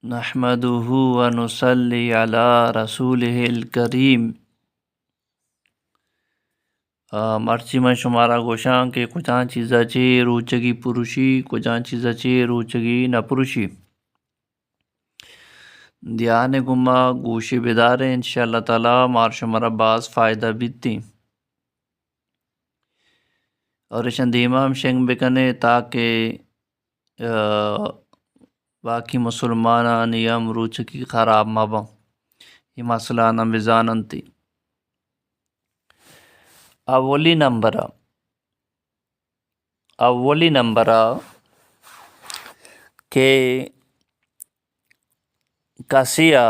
نحمده ونصلي على رسوله الکریم۔ مرچی میں شمارا گوشاں کہ کچھاں چیزا چی روچگی پروشی کچھاں چیزا چی روچگی نہ پروشی دیانے گما گوشی بیدارے انشاءاللہ تعالی مار شمارا باز فائدہ بیتی اور اشان دیمام شنگ بکنے تاکہ باقی مسلمانان نیم روچگی خراب مبا یہ مسئلہ نمبزاننتی اولی نمبر کہ کسیا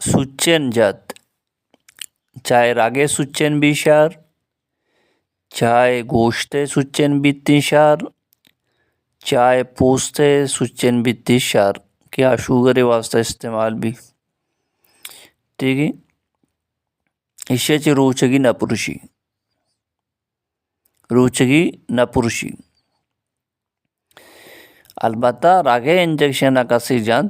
سچن جت چاہے راگے سچن بھی شار چاہے گوشتے سچن بیتی شار چاہے پوستے سچن بیتی شار کیا شوگر واسطہ استعمال بھی ٹھیک ہے اسے چی روچگی نہ پرشی البتہ راگے انجیکشن کسی جان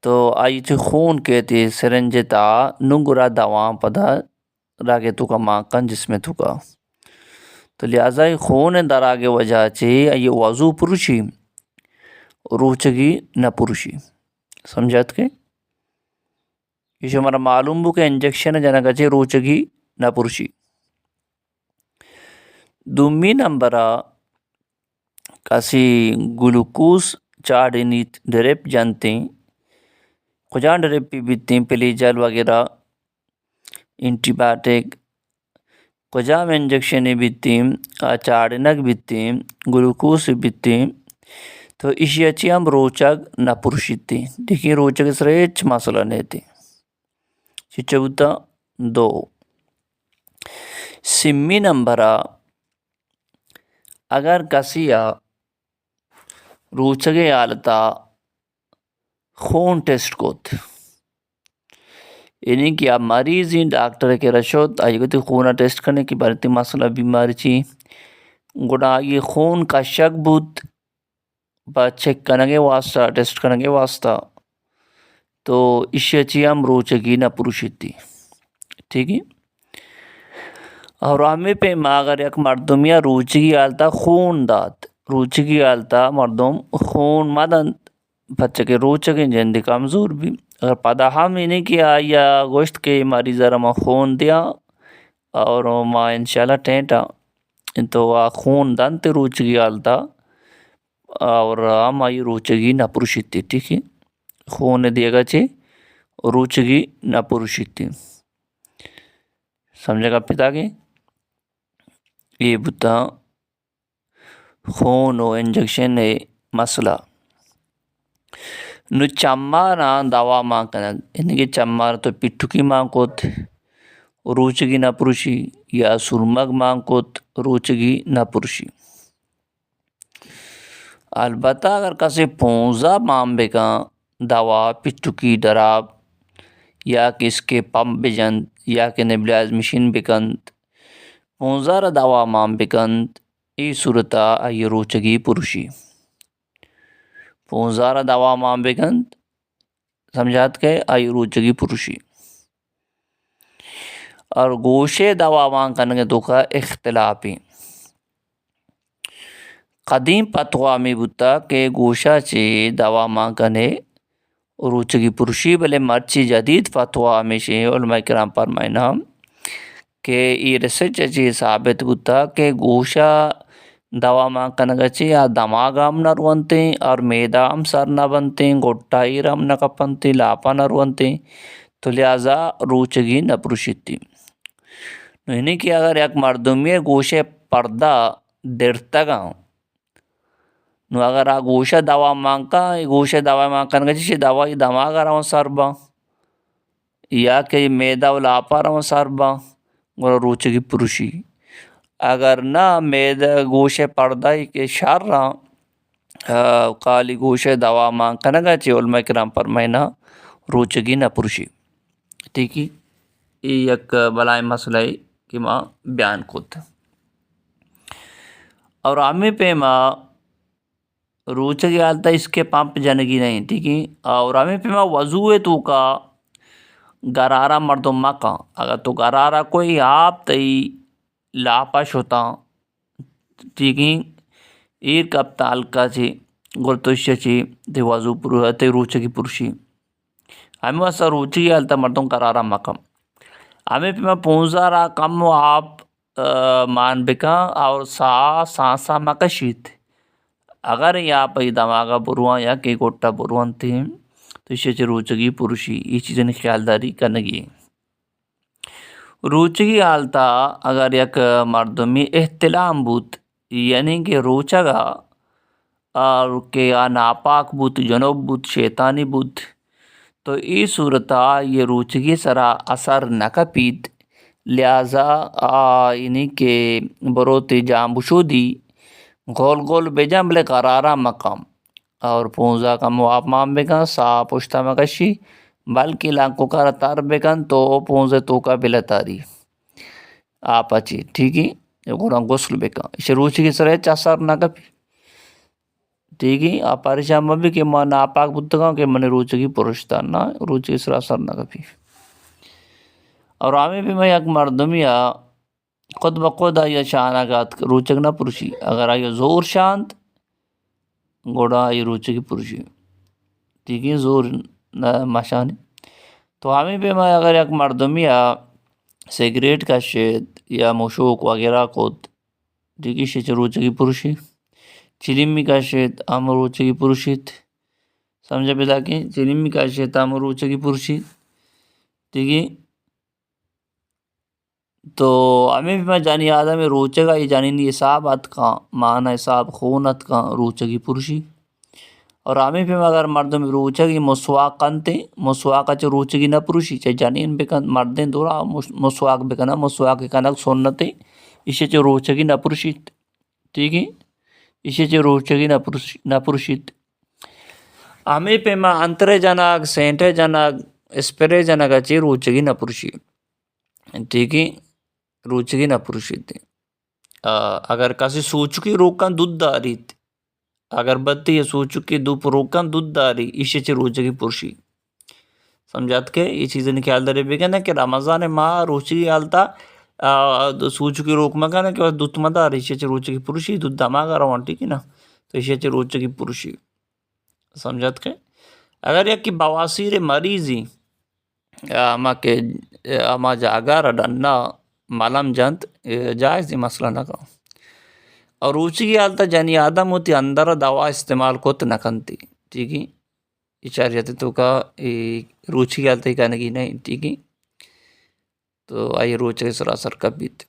تو آئی چی خون کہتی سرنج تا ننگرا دوام پدا راگے تو کا ماکن جس میں تو کا تو لہذا خون در آگے وجہ چی یہ وضو پرشی روچگی نہ پرشی سمجھات کے یہ ہمارا معلوم بو کہ انجیکشن جانا گچے روچگی نہ پرشی دومی نمبر کسی گلوکوز چاڑی نیت ڈریپ جانتے ہیں کجان ڈریپ پی بیتے ہیں پلیجل وغیرہ انٹی بایوٹک کجام انجیکشن بیتے ہیں چاڑنک بیتے ہیں گلوکوز بیتے ہیں تو اسی اچھی ہم روچگ نہ پرشیتے دیکھیں روچگ سریچ مسئلہ نیتے چچوتا دو سمی نمبر اگر کسی روچگے آلتا خون ٹیسٹ کوت یعنی کہ آپ مریض ہیں ڈاکٹر کے رشوت آئی گتی خونہ ٹیسٹ کرنے کی بارتی مسئلہ بیماری چی گڑا یہ خون کا شک بود با چیک کرنگے واسطہ ٹیسٹ کرنگے واسطہ تو اسی اچھی ہم روچگی نہ پروشیتی ٹھیک ہے اور ہمیں پہ اگر یک مردم یا روچگی آلتا خون دات روچگی آلتا مردم خون مدن بچے روچگی جندی کمزور بھی اگر پدا ہم انہیں کیا یا گوشت کے مریض ما خون دیا اور ما انشاءاللہ ٹینٹا تو خون دانتے روچگی آلتا اور ہم آئی روچگی نہ پروشیتی ٹھیک ہے خون دیا گا چھے روچگی نہ پروشیتی سمجھے گا پتا گے یہ بتا خون و انجیکشن مسئلہ نو چمارا دوا ماں کنگ یعنی کہ چمار تو پٹھکی ماں کوت روچگی نہ پروشی یا سرمگ ماں کوت روچگی نہ پروشی البتہ اگر کسی 15 ماں بکا دوا پٹھکی ڈراب یا کس کے پمپ بجند یا کہ نیبلائز مشین بکند 15 دوا ماں بکند ای صورتا ای روچگی پروشی 15 دوا ماں بکند سمجھات کے ای روچگی پروشی اور گوشے دوا ماں کنگے تو کا اختلافی قدیم پتوا میں بتا کہ گوشہ چے دوا ماں کنے روچگی پروشی بلے مرچی جدید فتوا میں سے علماء کرام فرمائنا کہ یہ ریسرچ چی ثابت بتا کہ گوشہ دوا ماں کنگا چی یا دماغ ہم نہ روانتے اور میدہ ہم سر نہ بنتے گوٹائی ہم نہ کپنتے لاپا نہ روانتے تو لہذا روچگی نہ پروشیتی نہیں کہ اگر یک مردمی گوشے پردہ درتگا نو اگر گوشہ دوا مانگا گوشہ دوا مانگا چی دوا دماغ رہا سر با یا کہ میدہ و لاپا رہا سر با روچگی پروشی اگر نہ میدہ گوشے پردہ کے شار رہا قالی گوشے دوا مانگ کنگا چی علماء کرام فرمائنا روچگی نہ پروشی ٹھیک ہے یہ یک بلائے مسئلہ کہ ماں بیان کت اور ہمیں پہ ماں روچگی حالتا اس کے پمپ جنگی نہیں ٹھیک ہے. اور ہمیں پہ وضو تو کا گرارا مردم مکا اگر تو گرارا کوئی آپ تئی لاپش ہوتا ٹھیک ہے ایر کب تالکا چی گلتوشہ چی تے وضو تے روچگی پرشی ہمیں واسا روچگی حالتا مردم گرارا مکم ہمیں پہ پونزارا کم و آپ مان بکا اور سانسا مکشیت اگر یا پئی دماغا بروان یا کہ گوٹا بروان تھے تو اسے روچگی پرشی یہ چیزیں خیالداری کرنگی. روچگی حالتا اگر یک مردمی احتلام بوت یعنی کہ روچگا اور کہ ناپاک بوت جنوب بوت شیطانی بوت تو ای صورتا یہ روچگی سرا اثر نہ کپیت لہذا یعنی کہ بروتے جام بشودی گول گول بیجام بلے قرارا مقام اور پونزا کا مواب مام بکن سا پشتا مکشی بلکہ لانکو کارا تار بکن تو پونزے تو کا بلا تاری آپ اچھی ٹھیک ہے یہ گوران غسل بکن اسے روچی کی سرے چاسار نہ کپی ٹھیک ہے آپ پریشان مبی کہ میں ناپاک بودتا کہ من روچی کی پرشتا نا روچی کی سرا اثر نہ کپی. اور آمی بھی میں یک مردمی خود بخود آیا شاناگات روچک نہ پرشی اگر آیا زور شانت گوڑا آئی روچکی پرشی ٹھیک ہے زور مشانی. تو ہمیں بھی میں اگر یک مردمی سگریٹ کا شید یا مشوک وغیرہ کو ٹھیک ہے شیچ روچکی پرشی چلیمی کا شید ہم روچکی پرشیت سمجھا پیدا کہ چلیمی کا شید ہم روچکی پرشی ٹھیک ہے. تو ہمیں بھی میں جانی آدم روچگا یہ جانی نہیں حساب ات کا معنی حساب خونت کا روچگی پرشی. اور ہمیں بھی اگر مردم روچگی مسواک کنتے مسواک چ روچگی نہ پرشی چاہے جانین بکن مردیں دورا مسواک بکنا مسواک کنک سنتے اسے چ روچگی نہ پرشیت ٹھیک ہے اسے چ روچگی نہ پرشیت. ہمیں پہ میں انترے جناگ سینٹے جناگ اسپرے جناگ چی روچگی نہ پرشی ٹھیک ہے روچگی نہ پرشیت. اگر کسی سوچکی روکن دودھ داریت اگر بتی سوچکی دوپ روکن دودھ داری اسے چ روچگی پرشی سمجھات کے یہ چیزیں خیال داری بگن کہ رمضان ماہ روچگی حالتا سوچکی روک مگن کہ دودھ مدار اسے چ روچگی پرشی دودھ دماغا روان ٹھیک ہے نا تو اسے چ روچگی پرشی سمجھات کے. اگر یک کی بواسیر مریضی اما جاگا رڈنا ملم جنت جائز دی مسئلہ نہ کہوں اور روچگی حالتا جانی آدم ہوتی اندر دوا استعمال کوت نہ کنتی ٹھیک ہے اشاریت تو کا روچگی حالتا ہی کہنے کی نہیں ٹھیک ہے. تو آئی روچگی سراسر کبیت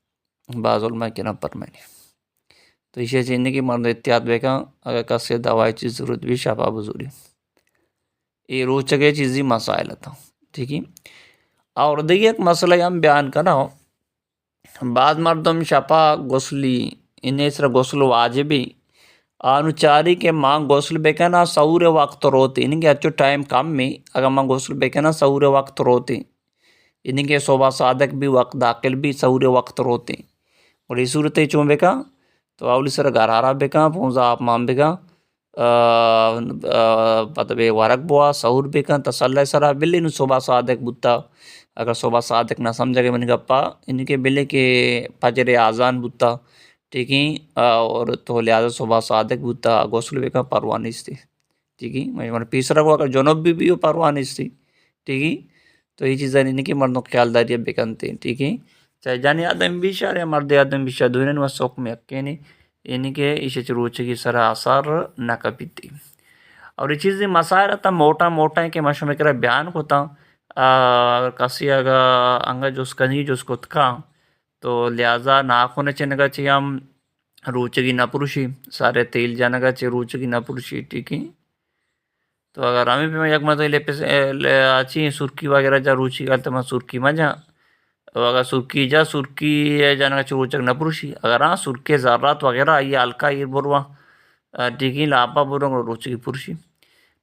بعض علماء کے نام پر میں نے تو اسے چیننے کی مرد احتیاط بیکا اگر کسی دوائی چیز ضرورت بھی شفا بزوری یہ روچگی چیزی مسائل تھا ٹھیک ہے. اور دیکھیں ایک مسئلہ ہم بیان کرنا ہو بعض مردم شفا غسلی انہیں سر غسل واجبی آنو چاری کے ماں غسل بیکنا سور وقت روتے انہیں کہ اچھو ٹائم کم میں اگر ماں غسل بیکنا سور وقت روتے انہیں کہ صبح صادق بھی وقت داخل بھی سور وقت روتے اور اس صورت چون بیکا تو اولی سر گرارا بیکا پونزا آپ مام بیکا پتہ بے ورک بوا سور بیکا تسلح سرا بلی نو صبح صادق بوتا اگر صبح صادق نہ سمجھا کہ من گپا ان کے بلے کے فجر آزان بوتا ٹھیک ہے اور تو لہذا صبح صادق بوتا غسل بیکا پروانی اس تھی ٹھیک ہے میں پیسرا کو اگر جنوب بھی ہو پروانی اس تھی ٹھیک ہے. تو یہ چیزیں ان کی مردوں خیال داری بیکنتے ہیں ٹھیک ہے چاہے جانی آدم بھی شاہ مرد آدم بھی شاہ دونوں و سوک میں اکینے یعنی کہ اسے روچگی سرا اثر نہ کپیتی. اور یہ چیزیں مسائل رہتا موٹا موٹا ہے کہ مشہور میں کرا بیان ہوتا کسی اگر انگا جس کنی جس کو تکا تو لہذا ناخونے چنگا چاہیے ہم روچگی نہ پرشی سارے تیل جانگا چاہیے روچگی نہ پرشی ٹھیک ہے. تو اگر ہمیں بھی میں یک مطلب اچھی سرکی وغیرہ جا روچی کرتا میں سرکی میں جا اگر سرکی جا سرکی جانگا چاہیے روچگ نہ پرشی اگر ہاں سرکی ذرات وغیرہ یہ ہلکا یہ بروا ٹھیک ہے لاپا بروا روچگی پرشی.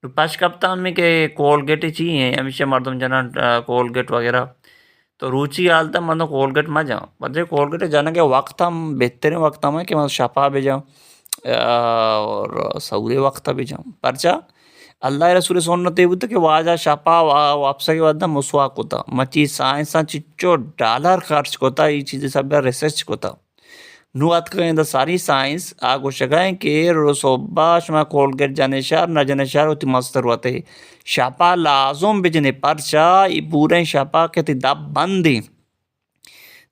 تو پاش کپتا ہمیں کہ کولگیٹ چاہیے ہمیشہ مردم جنا کولگیٹ وغیرہ تو روچی حالتا مردم کولگیٹ میں جاؤں پتہ کولگیٹ جانا کہ وقت ہم بہترین وقت ہم ہے کہ میں شفا بھی جاؤں اور سورے وقت بجام پرچا اللہ رسول سنتے بود کہ واجہ شپا واپسا کے بعد مسواک ہوتا مچی سائنساں چچو ڈالر خرچ کوتا یہ چیزیں سب ریسرچ کوتا نو ات کہیں دا ساری سائنس آگو شگائیں کہ رسوبا شما کولگیٹ جانے شار نہ جانے شار ہوتی مستر ہوتے شپا لازم بجنے پرچا یہ پورے شپا کہتی دب بندی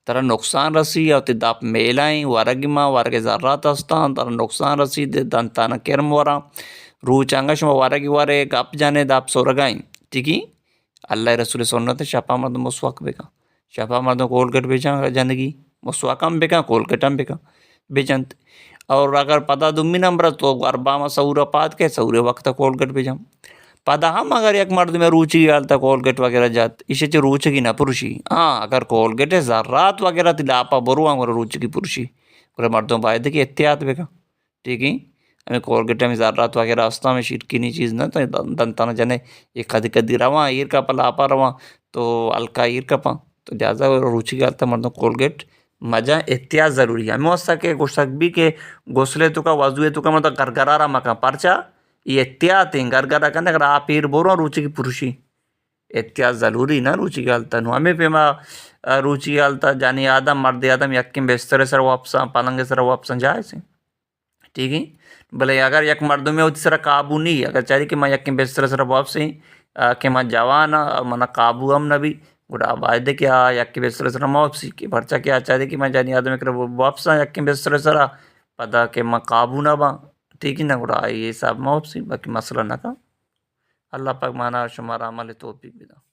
ترا نقصان رسی یا تی داپ میلائیں ورگما ورگ ذرات استان ترا نقصان رسی دے دانتانا کرم ورا روح چانگا شما ورگی ورے گپ جانے داپ سورگائیں ٹھیکی اللہ رسول سنت شپا مردم مسواک بکا شپا مردم کولگٹ بیچاں جاندگی مسواکم بکا کولگٹم بکا بیچنت اور اگر پدا دمی نمبر تو ارباما سورا پاد کے سورے وقت کولگٹ بیچاں پدا ہم اگر یک مرد میں روچی گالتا کولگیٹ وغیرہ جات اسے چھ روچگی نہ پرشی اگر کولگیٹ ذرات وغیرہ تی لاپا برو ہم روچگی پرشی اور مردوں باید کہ احتیاط بکا ٹھیک ہے ہمیں کولگیٹ میں ذرات وغیرہ استا میں شرکینی چیز نہ تو دنتانا جانے یہ کدی کدی رواں ایر کا پا لاپا رواں تو الکا ایر کا پا تو لہٰذا روچی گالتا مردوں کولگیٹ مجا احتیاط ضروری ہے ہمیں واسطہ کہ گوشتک بھی کہ گوسلے تو کا وضوئے تو کا مطلب گرگرارا مکا پرچا یہ احتیاط ہیں گرگرا کرنے اگر آپ پیر بورو روچی کی پرشی احتیاط ضروری نا روچی گالتا نو ہمیں پیما روچی گالتا جانی آدم مرد آدم یکیم بستر سر واپساں پلنگ سر واپساں جائے سے ٹھیک ہے بلے اگر یک مردوں میں ہوتی سر قابو نہیں اگر چاہیے کہ میں یکیم بستر سر واپسیں کہ میں جوانا منا قابو ہم نبی گوڑا باید کیا یکیم بستر سر واپسی کہ پرچا کیا چاہیے کہ میں جانی آدم اکر واپساں یکیم بستر سر پدا کہ میں قابو نہ باں ٹھیک ہے نا گوڑا یہ سب موت سی باقی مسئلہ نہ کا اللہ پاک مانا شمار عمل توفیق بدا